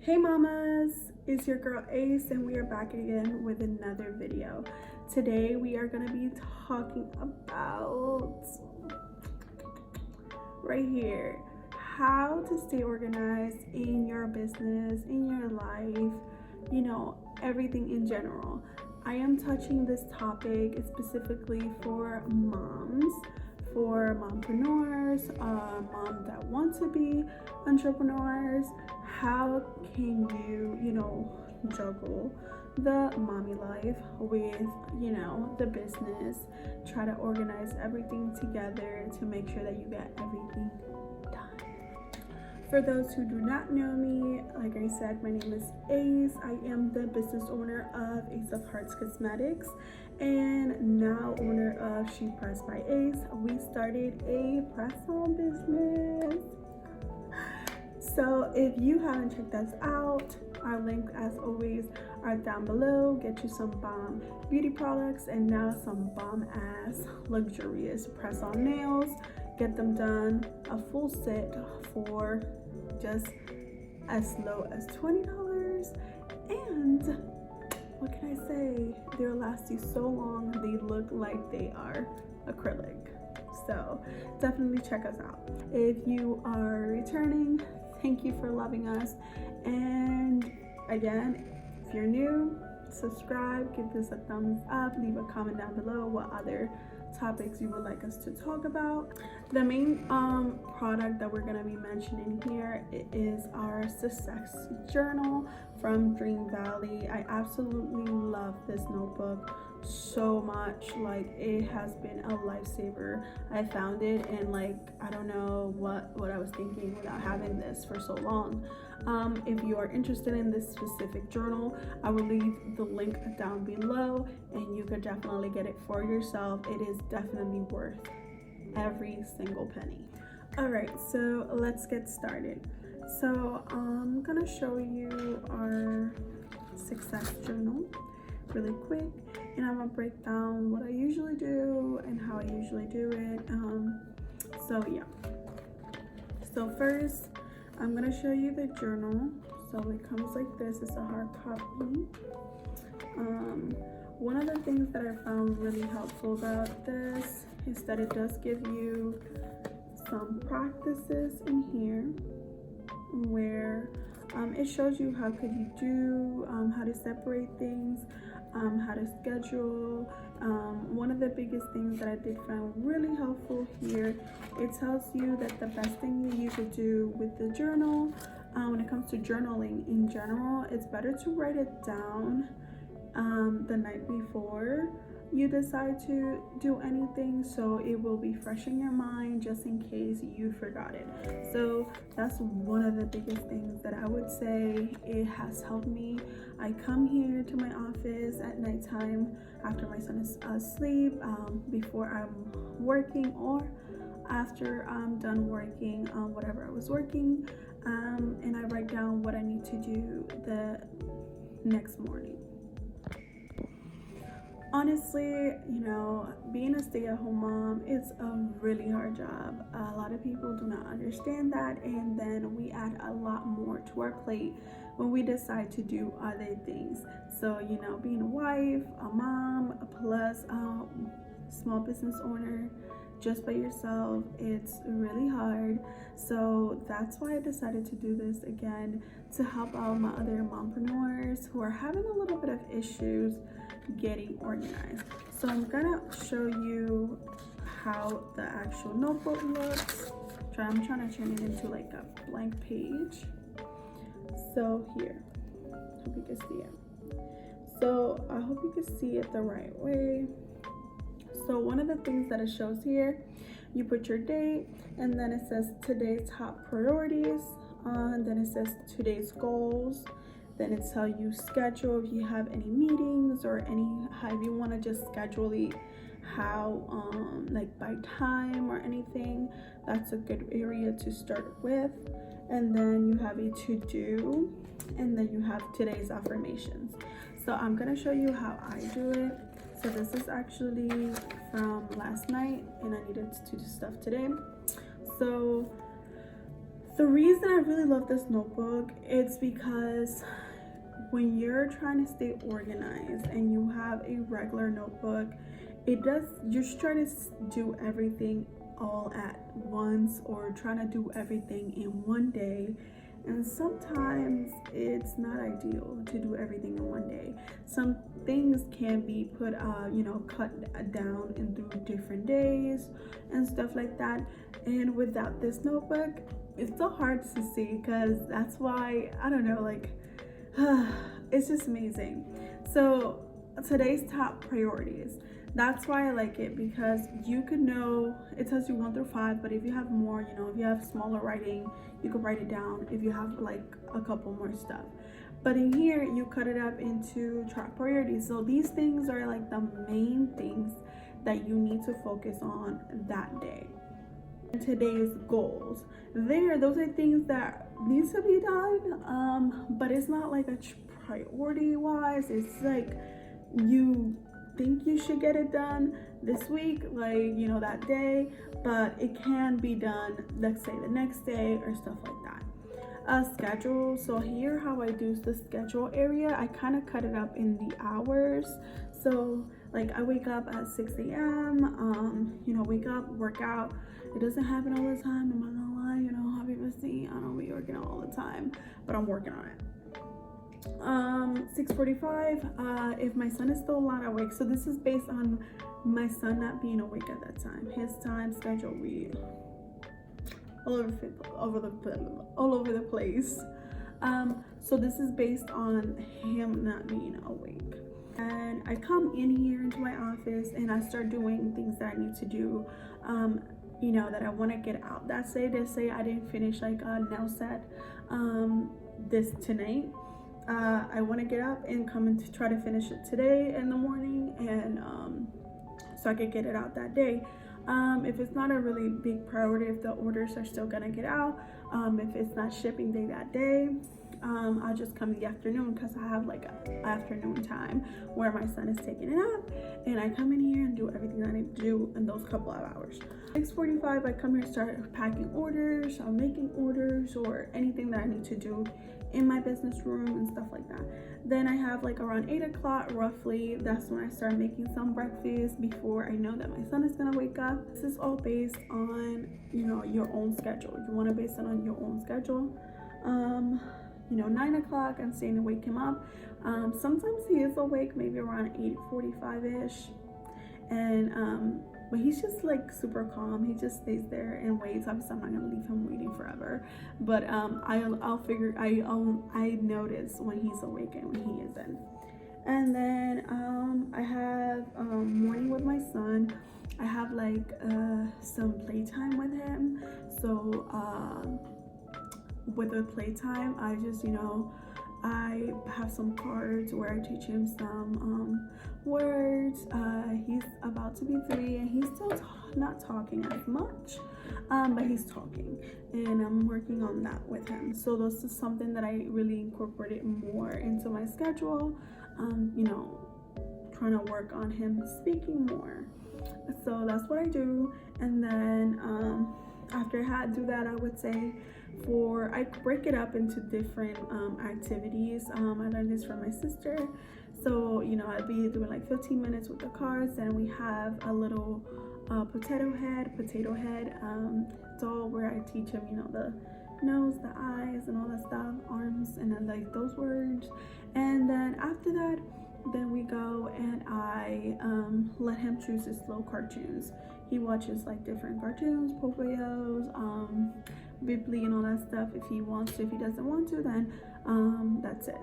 Hey mamas, it's your girl Ace and we are back again with another video. Today we are going to be talking about right here how to stay organized in your business, in your life, everything in general. I am touching this topic specifically for moms, for mompreneurs, moms that want to be entrepreneurs. How can you juggle the mommy life with the business? Try to organize everything together to make sure that you get everything done. For those who do not know me, like I said, my name is Ace. I am the business owner of AOH Cosmetics and now owner of She Press by Ace. We started a press-on business. So if you haven't checked us out, our link as always are down below. Get you some bomb beauty products and now some bomb ass luxurious press-on nails. Get them done a full set for just as low as $20. And what can I say? They'll last you so long. They look like they are acrylic. So definitely check us out. If you are returning, thank you for loving us. And again, if you're new, subscribe, give this a thumbs up, leave a comment down below what other topics you would like us to talk about. The main product that we're going to be mentioning here is our success journal from Dream Valley. I absolutely love this notebook so much. Like, it has been a lifesaver. I found it and I don't know what I was thinking without having this for so long. If you are interested in this specific journal, I will leave the link down below and you could definitely get it for yourself. It is definitely worth every single penny. All right, so let's get started. So I'm gonna show you our success journal really quick, and I'm gonna break down what I usually do and how I usually do it. So yeah, so first I'm gonna show you the journal. So it comes like this. It's a hard copy. One of the things that I found really helpful about this is that it does give you some practices in here where it shows you how could you do, how to separate things, how to schedule. One of the biggest things that I did find really helpful here, it tells you that the best thing you could do with the journal, when it comes to journaling in general, it's better to write it down the night before you decide to do anything, so it will be fresh in your mind just in case you forgot it. So that's one of the biggest things that I would say it has helped me. I come here to my office at nighttime after my son is asleep, before I'm working or after I'm done working on whatever I was working, and I write down what I need to do the next morning. Honestly, being a stay-at-home mom, it's a really hard job. A lot of people do not understand that, and then we add a lot more to our plate when we decide to do other things. So, being a wife, a mom, plus a small business owner, just by yourself, it's really hard. So that's why I decided to do this again, to help out my other mompreneurs who are having a little bit of issues getting organized. So I'm gonna show you how the actual notebook looks. I'm trying to turn it into like a blank page. So here, hope you can see it. So I hope you can see it the right way. So one of the things that it shows here, you put your date, and then it says today's top priorities, and then it says today's goals. Then it's how you schedule if you have any meetings or how you want to just schedule it, how like by time or anything. That's a good area to start with. And then you have a to-do, and then you have today's affirmations. So I'm gonna show you how I do it. So this is actually from last night and I needed to do stuff today. So The reason I really love this notebook, it's because when you're trying to stay organized and you have a regular notebook, you're just trying to do everything all at once, or trying to do everything in one day. And sometimes it's not ideal to do everything in one day. Some things can be put, cut down into different days and stuff like that. And without this notebook, it's so hard to see, because that's why, I don't know, like, it's just amazing. So today's top priorities, that's why I like it, because you could know, it tells you 1 through 5, but if you have more, if you have smaller writing, you could write it down if you have like a couple more stuff. But in here, you cut it up into top priorities. So these things are like the main things that you need to focus on that day. Today's goals, those are things that needs to be done, but it's not like a priority wise. It's like you think you should get it done this week, like that day, but it can be done, let's say, the next day or stuff like that. Schedule. So here, how I do the schedule area, I kind of cut it up in the hours. So like I wake up at 6 a.m. Wake up, work out. It doesn't happen all the time, I'm not gonna lie. Have you ever seen, I don't be working out all the time, but I'm working on it. 6:45, if my son is still not awake. So this is based on my son not being awake at that time. His time schedule, we all over the place. So this is based on him not being awake. And I come in here into my office and I start doing things that I need to do, that I want to get out that day. They say I didn't finish like a nail set this tonight. I want to get up and come and try to finish it today in the morning, and so I could get it out that day. If it's not a really big priority, if the orders are still gonna get out, if it's not shipping day that day, I'll just come in the afternoon, because I have like an afternoon time where my son is taking it up, and I come in here and do everything that I need to do in those couple of hours. 6:45, I come here, start packing orders, or making orders, or anything that I need to do in my business room and stuff like that. Then I have like around 8 o'clock roughly, that's when I start making some breakfast before I know that my son is gonna wake up. This is all based on your own schedule. You want to base it on your own schedule. 9 o'clock, I'm saying to wake him up. Sometimes he is awake, maybe around 8:45ish, and but he's just like super calm. He just stays there and waits. Obviously I'm not gonna leave him waiting forever, but I notice when he's awake and when he isn't. And then I have morning with my son. I have like some playtime with him. So with the playtime, I just I have some cards where I teach him some words. He's about to be 3 and he's still not talking as much, but he's talking, and I'm working on that with him. So this is something that I really incorporated more into my schedule, trying to work on him speaking more. So that's what I do. And then after I do that, I would say I break it up into different activities. I learned this from my sister. So I'd be doing like 15 minutes with the cards, and we have a little potato head doll where I teach him the nose, the eyes, and all that stuff, arms, and then like those words. And then after that, then we go and I let him choose his slow cartoons. He watches like different cartoons, Pocoyos, Bibbly, and all that stuff if he wants to. If he doesn't want to, then that's it.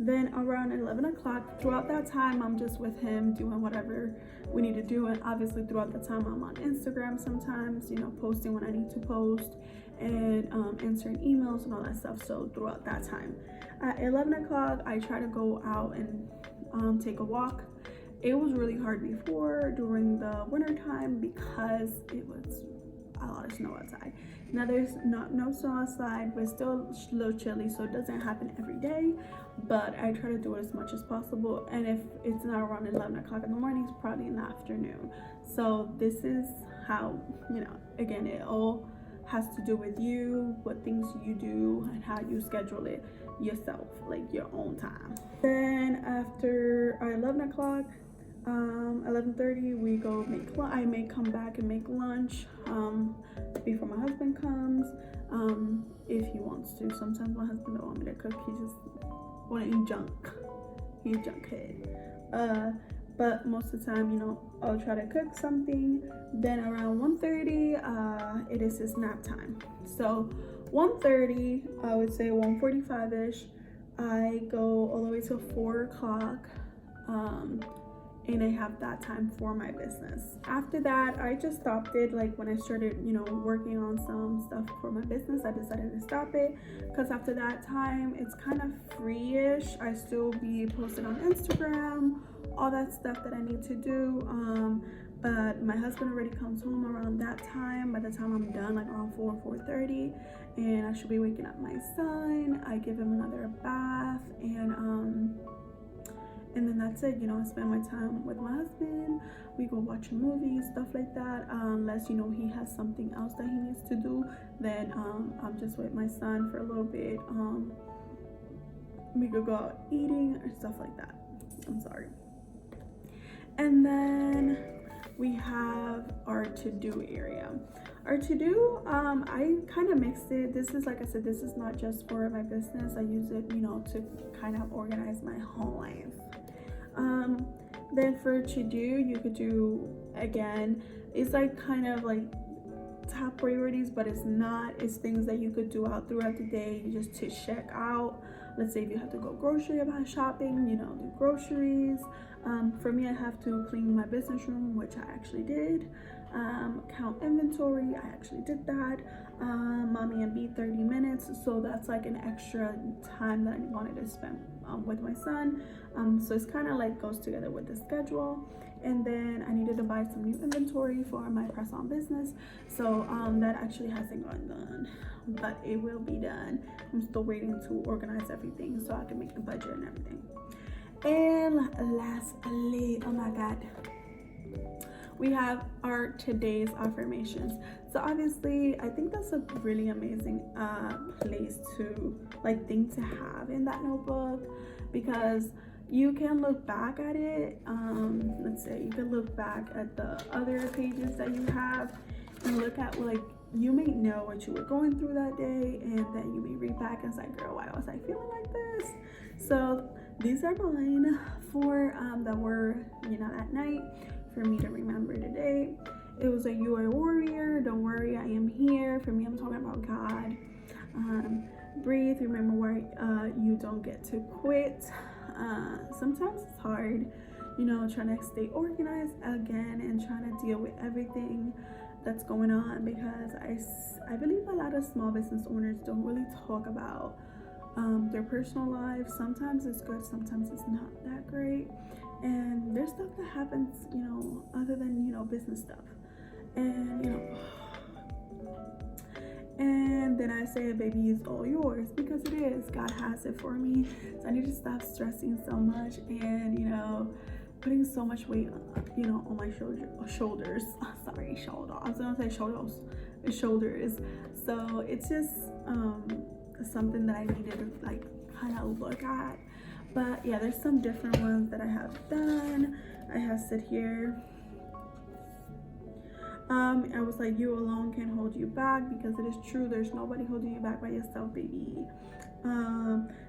Then around 11 o'clock, throughout that time, I'm just with him doing whatever we need to do. And obviously throughout the time, I'm on Instagram sometimes, posting when I need to post, and answering emails and all that stuff. So throughout that time, at 11 o'clock, I try to go out and take a walk. It was really hard before during the winter time because it was a lot of snow outside. Now there's no snow outside, but it's still a little chilly, so it doesn't happen every day, but I try to do it as much as possible. And if it's not around 11 o'clock in the morning, it's probably in the afternoon. So this is how, again, it all has to do with you, what things you do, and how you schedule it yourself, like your own time. Then after 11 o'clock, 11:30, we go make lunch. I may come back and make lunch before my husband comes, if he wants to. Sometimes my husband don't want me to cook, he just want to eat junk. He's junk head. But most of the time, you know, I'll try to cook something. Then around 1:30, it is his nap time. So 1:30, I would say 1:45-ish, I go all the way till 4 o'clock, and I have that time for my business. After that, I just stopped it. Like when I started, you know, working on some stuff for my business, I decided to stop it, because after that time, it's kind of free-ish. I still be posting on Instagram, all that stuff that I need to do, but my husband already comes home around that time. By the time I'm done, like around 4:30, and I should be waking up my son. I give him another bath, and then that's it. You know, I spend my time with my husband. We go watch a movie, stuff like that, unless, you know, he has something else that he needs to do. Then I'm just with my son for a little bit. We could go out eating or stuff like that. I'm sorry. And then we have our to-do area. Our to-do, I kind of mixed it. This is, like I said, this is not just for my business. I use it, you know, to kind of organize my whole life. Then for to-do, you could do, again, it's like kind of like top priorities, but it's not. It's things that you could do out throughout the day just to check out. Let's say if you have to go grocery shopping, you know, do groceries. For me, I have to clean my business room, which I actually did. Count inventory, I actually did that. Mommy and B 30 minutes, so that's like an extra time that I wanted to spend with my son. So it's kind of like goes together with the schedule. And then I needed to buy some new inventory for my press-on business, so that actually hasn't gotten done, but it will be done. I'm still waiting to organize everything so I can make the budget and everything. And lastly, oh my god, we have our today's affirmations. So obviously, I think that's a really amazing place to, like, thing to have in that notebook, because you can look back at it. Let's say you can look back at the other pages that you have and look at, like, you may know what you were going through that day, and then you may read back and say, girl, why was I feeling like this? So these are mine for that were, you know, at night, for me to remember today. It was a you are a warrior, don't worry, I am here. For me, I'm talking about God. Breathe, remember why you don't get to quit. Sometimes it's hard, you know, trying to stay organized again and trying to deal with everything that's going on, because I believe a lot of small business owners don't really talk about their personal lives. Sometimes it's good, sometimes it's not that great, and there's stuff that happens, you know, other than, you know, business stuff. And, you know, and then I say, baby, it's all yours, because it is. God has it for me. So I need to stop stressing so much and, you know, putting so much weight, you know, on my shoulders. Sorry, shoulder. I was gonna say shoulders. So it's just something that I needed to, like, kind of look at. But yeah, there's some different ones that I have done. I have sit here. I was like, you alone can't hold you back, because it is true. There's nobody holding you back by yourself, baby.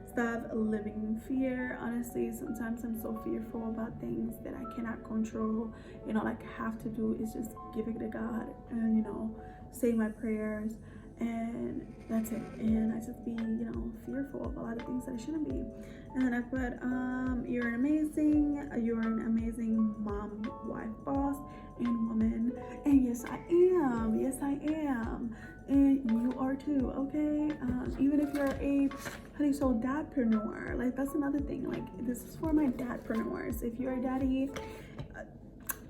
Stop living in fear. Honestly, sometimes I'm so fearful about things that I cannot control. You know, like, have to do is just give it to God and, you know, say my prayers, and that's it. And I just be, you know, fearful of a lot of things that I shouldn't be. And then I put, you're an amazing mom, wife, boss, and woman. And yes, I am. And you are too, okay? Even if you're a so dadpreneur, like, that's another thing. Like, this is for my dadpreneurs. If you're a daddy,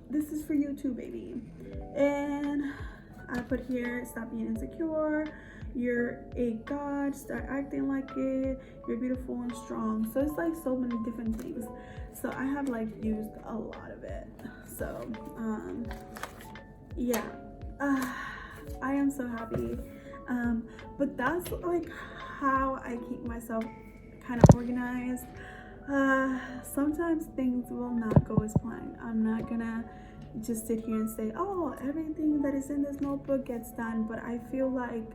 this is for you too, baby. And I put here, stop being insecure. You're a god, start acting like it. You're beautiful and strong. So it's like so many different things. So I have, like, used a lot of it. So yeah, I am so happy But that's like how I keep myself kind of organized. Sometimes things will not go as planned. I'm not gonna just sit here and say, oh, everything that is in this notebook gets done, but I feel like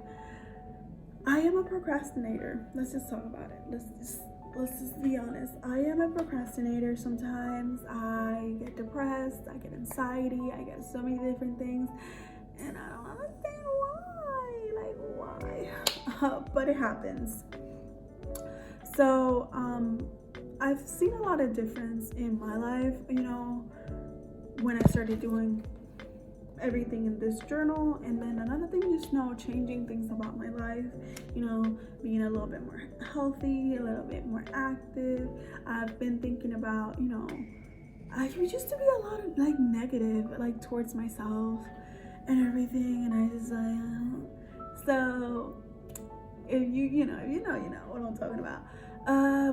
I am a procrastinator. Let's just talk about it. Let's just be honest. I am a procrastinator. Sometimes I get depressed, I get anxiety, I get so many different things, and I don't understand why. But it happens. So I've seen a lot of difference in my life, when I started doing everything in this journal. And then another thing, changing things about my life, being a little bit more healthy, a little bit more active. I've been thinking about, I used to be a lot of like negative, like towards myself and everything, and I just so if you know what I'm talking about.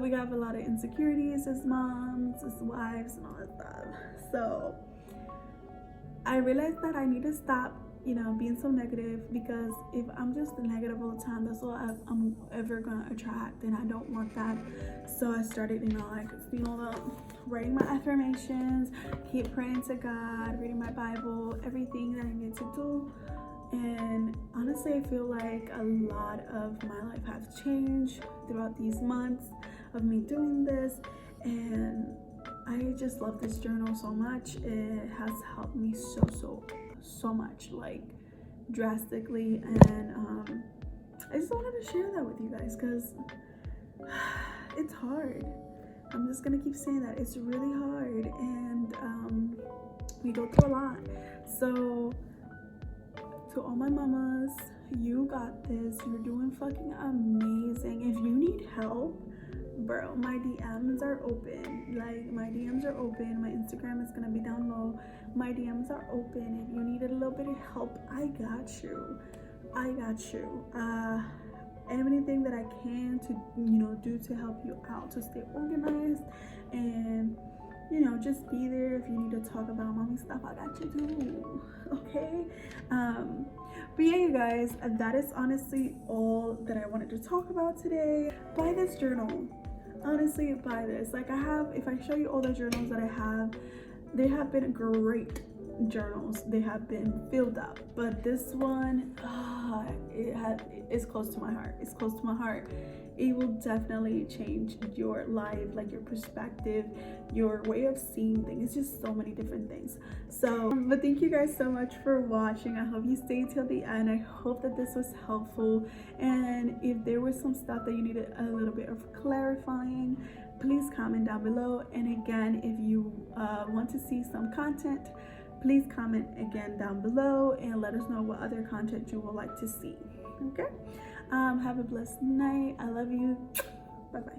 We have a lot of insecurities as moms, as wives, and all that stuff. So I realized that I need to stop, being so negative, because if I'm just negative all the time, that's all I'm ever gonna attract, and I don't want that. So I started, writing my affirmations, keep praying to God, reading my Bible, everything that I need to do. And honestly, I feel like a lot of my life has changed throughout these months of me doing this, and I just love this journal so much. It has helped me so much, like drastically, and I just wanted to share that with you guys, because it's hard. I'm just gonna keep saying that it's really hard, and we go through a lot. So to all my mamas, you got this. You're doing fucking amazing. If you need help, bro, my DMs are open. Like, my DMs are open. My Instagram is gonna be down low. My DMs are open. If you needed a little bit of help, I got you. Anything that I can to do to help you out, to stay organized, and just be there. If you need to talk about mommy stuff, I got you too. Okay. But yeah, you guys, that is honestly all that I wanted to talk about today. Buy this journal. Honestly, buy this. Like, if I show you all the journals that I have, they have been great journals. They have been filled up, but this one, it's close to my heart. It will definitely change your life, like your perspective, your way of seeing things. It's just so many different things. So but thank you guys so much for watching. I hope you stayed till the end. I hope that this was helpful, and if there was some stuff that you needed a little bit of clarifying, please comment down below. And again, if you want to see some content, please comment again down below and let us know what other content you would like to see. Okay. Have a blessed night. I love you. Bye bye.